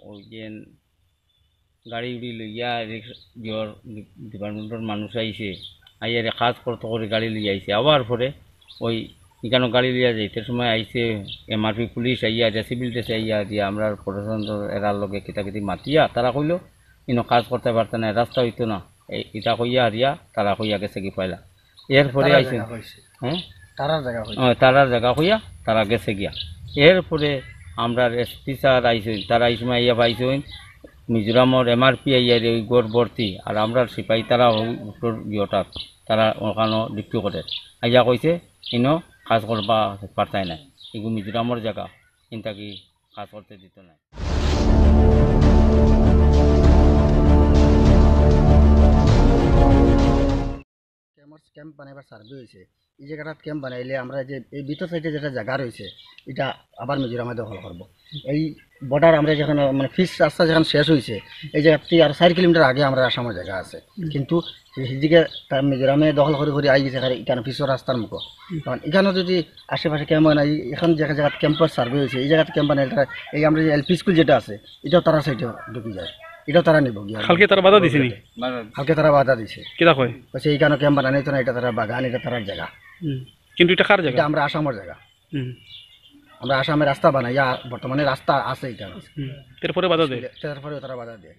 ওই যে গাড়ি উড়ি লইয়া জোর ডিপার্টমেন্টের মানুষ আইছে আইয়ারে কাজ করতে করে গাড়ি লিয়ে আইছে আবার পরে ওই এখানে গাড়ি লিয়া যাইতে সময় আইছে এমআরপি পুলিশ আইয়া সিভিল ড্রেসে আইয়া দিয়া আমরা প্রশাসন এরার লগে কিতাকিতি মাতিয়া তারা কইল ইনো কাজ করতে পারত না রাস্তা হইতো না এটা কইয়া হারিয়া তারা কইয়া গেছে কি পাইলা এরপরে আইছে হ্যাঁ তারার জায়গা কইয়া তারা গেছে গিয়া এরপরে আমরা এসপি স্যার আইসেন তারা এই সময় আইয়া পাইছেন মিজোরামর এমআরপি আইয়া ওই গোর ভর্তি আর আমরা সিপাহী তারা উত্তর ইয়টাত তারা ওখানে ডিউটি করে আইয়া কইছে ইনো কাজ করবা পারতাই না এগুলো মিজোরামর জায়গা কিন্তু কি কাজ করতে দিত না ক্যাম্প বানাইবার সার্ভে হয়েছে এই জায়গাটা ক্যাম্প বানাইলে আমরা যে এই ভিতর সাইডে যেটা জায়গা রয়েছে এটা আবার মিজোরামে দখল করবো এই বর্ডার আমরা যেখানে মানে ফিস রাস্তা যেখানে শেষ হয়েছে এই জায়গাটি আর 4 কিলোমিটার আগে আমরা আসামের জায়গা আছে কিন্তু সেদিকে তার মিজোরামে দখল করে করে আই গেছে এখানে ফিসের রাস্তার মুখো কারণ এখানে যদি আশেপাশে ক্যাম্প বানাই এখন যে জায়গায় ক্যাম্পের সার্ভে হয়েছে এই জায়গাতে ক্যাম্প বানাই এই আমরা যে এলপি স্কুল যেটা আছে এটাও তারা সাইডে ঢুকে যায় এটাও তারা নিব গিয়া কালকে তারা বাধা দিছে নি কালকে তারা বাধা দিছে কিটা কয় বলছে এইখানে ক্যাম্প বানাই তো না এটা তারা বাগান এটা তারার জায়গা কিন্তু এটা কার জায়গা এটা আমরা আসামের জায়গা আমরা আসামের রাস্তা বানাই বর্তমানে রাস্তা আছে এটা এরপরে বাধা দেয় তারপরে তারা বাধা দেয়